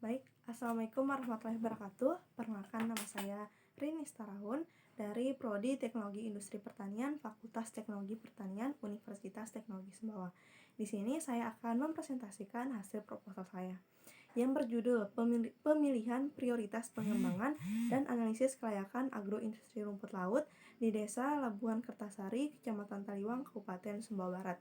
Baik, Assalamualaikum warahmatullahi wabarakatuh. Perkenalkan, nama saya Rini Starahun dari Prodi Teknologi Industri Pertanian, Fakultas Teknologi Pertanian, Universitas Teknologi Sumbawa. Di sini saya akan mempresentasikan hasil proposal saya yang berjudul Pemilihan Prioritas Pengembangan dan Analisis Kelayakan Agroindustri Rumput Laut di Desa Labuhan Kertasari, Kecamatan Taliwang, Kabupaten Sumbawa Barat.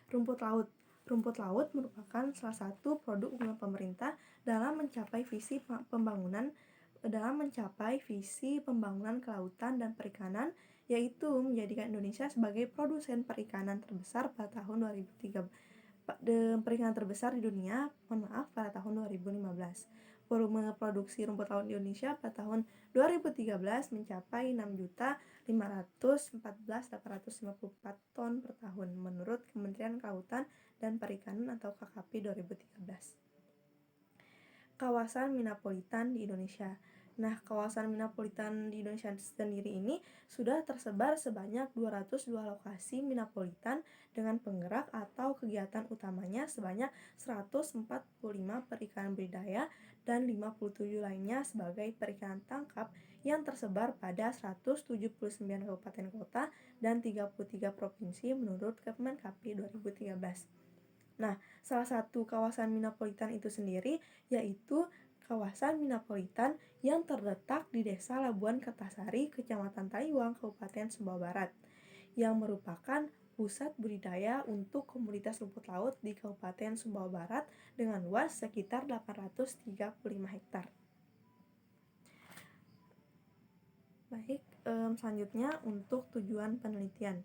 Rumput laut. Rumput laut merupakan salah satu produk unggulan pemerintah dalam mencapai visi pembangunan kelautan dan perikanan, yaitu menjadikan Indonesia sebagai produsen perikanan terbesar pada tahun 2003 perikanan terbesar di dunia, pada tahun 2015. Volume produksi rumput laut di Indonesia pada tahun 2013 mencapai 6.514.854 ton per tahun menurut Kementerian Kelautan dan Perikanan atau KKP 2013. Kawasan Minapolitan di Indonesia. Nah, kawasan Minapolitan di Indonesia sendiri ini sudah tersebar sebanyak 202 lokasi Minapolitan dengan penggerak atau kegiatan utamanya sebanyak 145 perikanan budidaya dan 57 lainnya sebagai perikanan tangkap yang tersebar pada 179 kabupaten kota dan 33 provinsi menurut Kemenkapri 2013. Nah, salah satu kawasan Minapolitan itu sendiri yaitu kawasan Minapolitan yang terletak di Desa Labuhan Kertasari, Kecamatan Taliwang, Kabupaten Sumbawa Barat, yang merupakan pusat budidaya untuk komoditas rumput laut di Kabupaten Sumbawa Barat dengan luas sekitar 835 hektar. Baik, selanjutnya untuk tujuan penelitian.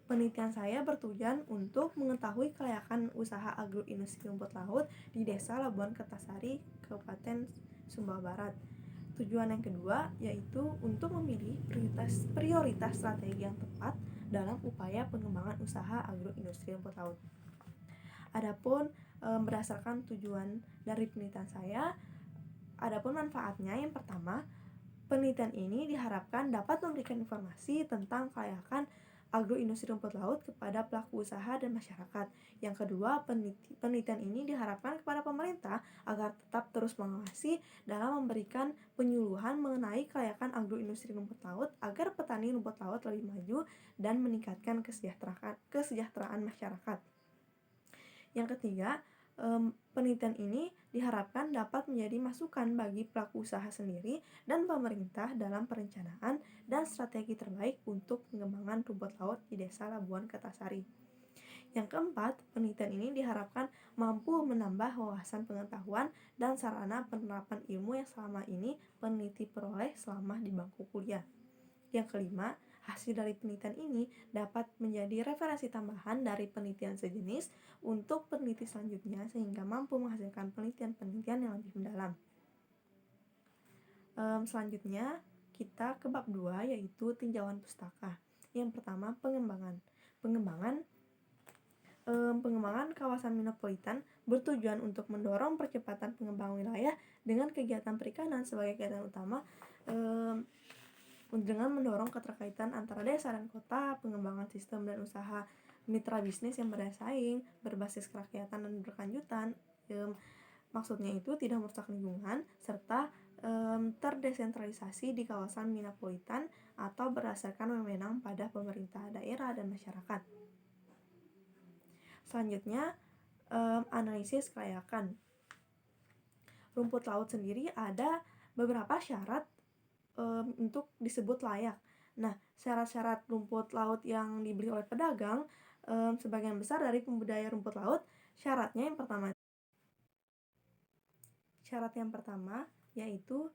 Penelitian saya bertujuan untuk mengetahui kelayakan usaha agroindustri rumput laut di Desa Labuhan Kertasari, Kabupaten Sumbawa Barat. Tujuan yang kedua yaitu untuk memilih prioritas strategi yang tepat dalam upaya pengembangan usaha agroindustri rumput laut. Adapun berdasarkan tujuan dari penelitian saya, adapun manfaatnya, yang pertama, penelitian ini diharapkan dapat memberikan informasi tentang kelayakan agroindustri rumput laut kepada pelaku usaha dan masyarakat. Yang kedua, penelitian ini diharapkan kepada pemerintah agar tetap terus mengawasi dalam memberikan penyuluhan mengenai kelayakan agroindustri rumput laut agar petani rumput laut lebih maju dan meningkatkan kesejahteraan masyarakat. Yang ketiga, penelitian ini diharapkan dapat menjadi masukan bagi pelaku usaha sendiri dan pemerintah dalam perencanaan dan strategi terbaik untuk pengembangan rumput laut di Desa Labuhan Kertasari. Yang keempat, penelitian ini diharapkan mampu menambah wawasan pengetahuan dan sarana penerapan ilmu yang selama ini peneliti peroleh selama di bangku kuliah. Yang kelima, hasil dari penelitian ini dapat menjadi referensi tambahan dari penelitian sejenis untuk peneliti selanjutnya sehingga mampu menghasilkan penelitian-penelitian yang lebih mendalam. Selanjutnya, kita ke bab 2 yaitu tinjauan pustaka. Yang pertama, pengembangan kawasan Minapolitan bertujuan untuk mendorong percepatan pengembangan wilayah dengan kegiatan perikanan sebagai kegiatan utama, dengan mendorong keterkaitan antara desa dan kota, pengembangan sistem dan usaha mitra bisnis yang berdaya saing, berbasis kerakyatan dan berkelanjutan. Maksudnya itu tidak merusak lingkungan, serta terdesentralisasi di kawasan Minapolitan atau berdasarkan wewenang pada pemerintah daerah dan masyarakat. Selanjutnya, analisis kelayakan. Rumput laut sendiri ada beberapa syarat untuk disebut layak. Nah, syarat-syarat rumput laut yang dibeli oleh pedagang, sebagian besar dari pembudidaya rumput laut, syarat yang pertama yaitu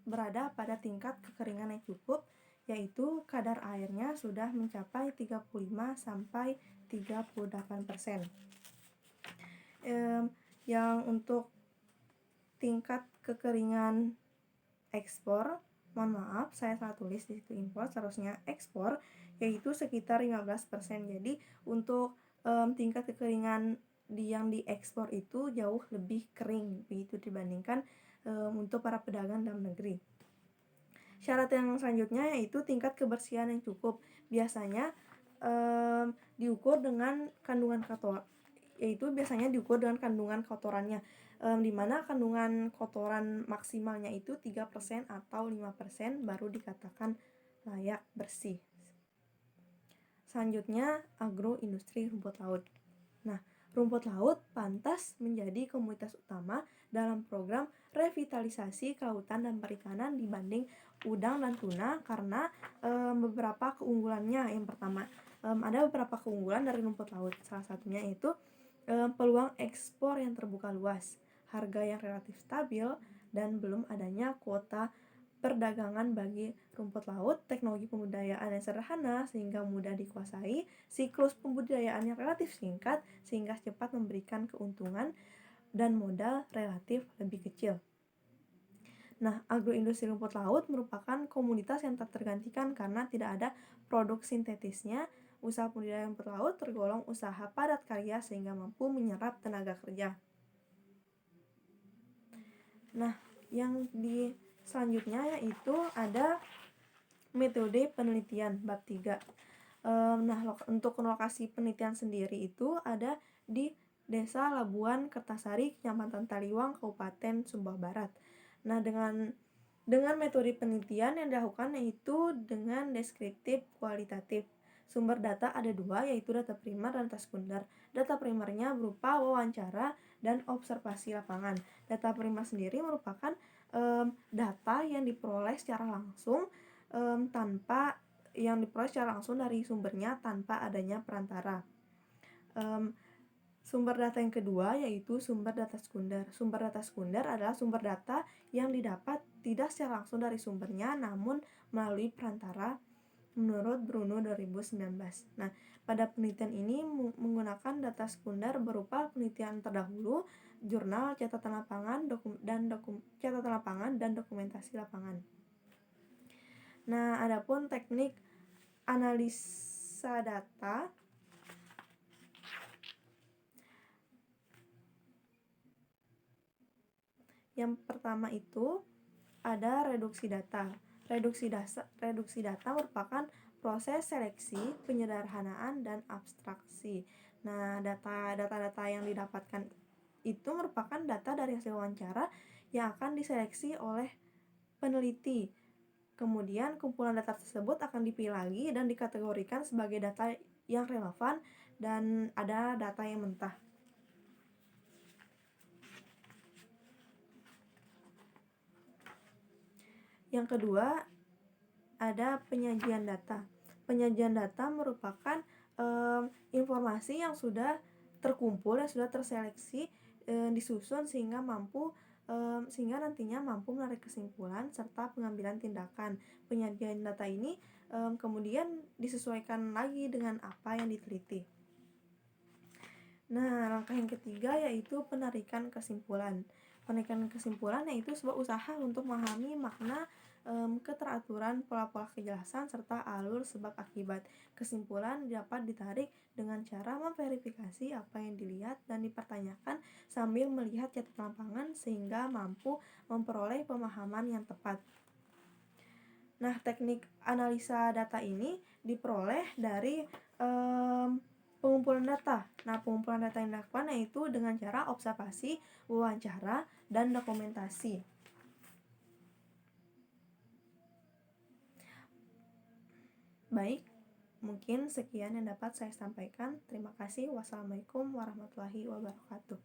berada pada tingkat kekeringan yang cukup, yaitu kadar airnya sudah mencapai 35-38%. Yang untuk tingkat kekeringan ekspor, mohon maaf saya salah tulis di situ impor, seharusnya ekspor, yaitu sekitar 15%. Jadi untuk tingkat kekeringan yang diekspor itu jauh lebih kering begitu dibandingkan untuk para pedagang dalam negeri. Syarat yang selanjutnya yaitu tingkat kebersihan yang cukup. Biasanya diukur dengan kandungan yaitu biasanya diukur dengan kandungan kotorannya, di mana kandungan kotoran maksimalnya itu 3% atau 5% baru dikatakan layak bersih. Selanjutnya, agroindustri rumput laut. Nah, rumput laut pantas menjadi komoditas utama dalam program revitalisasi kelautan dan perikanan dibanding udang dan tuna karena beberapa keunggulannya. Yang pertama, ada beberapa keunggulan dari rumput laut. Salah satunya itu peluang ekspor yang terbuka luas, harga yang relatif stabil, dan belum adanya kuota perdagangan bagi rumput laut, teknologi pembudidayaan yang sederhana sehingga mudah dikuasai, siklus pembudidayaan yang relatif singkat sehingga cepat memberikan keuntungan, dan modal relatif lebih kecil. Nah, agroindustri rumput laut merupakan komoditas yang tak tergantikan karena tidak ada produk sintetisnya. Usaha pembudidayaan rumput laut tergolong usaha padat karya sehingga mampu menyerap tenaga kerja. Nah, yang selanjutnya yaitu ada metode penelitian bab 3. Nah, untuk lokasi penelitian sendiri itu ada di Desa Labuan Kertasari, Kecamatan Taliwang, Kabupaten Sumbawa Barat. Nah, dengan metode penelitian yang dilakukan yaitu dengan deskriptif kualitatif. Sumber data ada dua, yaitu data primer dan data sekunder. Data primernya berupa wawancara dan observasi lapangan. Data primer sendiri merupakan data yang diperoleh secara langsung dari sumbernya tanpa adanya perantara. Sumber data yang kedua yaitu sumber data sekunder. Sumber data sekunder adalah sumber data yang didapat tidak secara langsung dari sumbernya namun melalui perantara menurut Bruno 2019. Nah, pada penelitian ini menggunakan data sekunder berupa penelitian terdahulu, jurnal, catatan lapangan, dan dokumentasi lapangan. Nah, adapun teknik analisa data yang pertama itu ada reduksi data. Reduksi data merupakan proses seleksi, penyederhanaan, dan abstraksi. Nah, data-data yang didapatkan itu merupakan data dari hasil wawancara yang akan diseleksi oleh peneliti. Kemudian kumpulan data tersebut akan dipilih lagi dan dikategorikan sebagai data yang relevan dan ada data yang mentah. Yang kedua, ada penyajian data. Penyajian data merupakan informasi yang sudah terkumpul, yang sudah terseleksi, disusun sehingga nantinya mampu menarik kesimpulan serta pengambilan tindakan. Penyajian data ini kemudian disesuaikan lagi dengan apa yang diteliti. Nah, langkah yang ketiga yaitu penarikan kesimpulan. Penarikan kesimpulan yaitu sebuah usaha untuk memahami makna, keteraturan, pola-pola kejelasan, serta alur sebab akibat. Kesimpulan dapat ditarik dengan cara memverifikasi apa yang dilihat dan dipertanyakan sambil melihat catatan lapangan sehingga mampu memperoleh pemahaman yang tepat. Nah, teknik analisa data ini diperoleh dari pengumpulan data. Nah, pengumpulan data yang dilakukan yaitu dengan cara observasi, wawancara, dan dokumentasi. Baik, mungkin sekian yang dapat saya sampaikan. Terima kasih. Wassalamualaikum warahmatullahi wabarakatuh.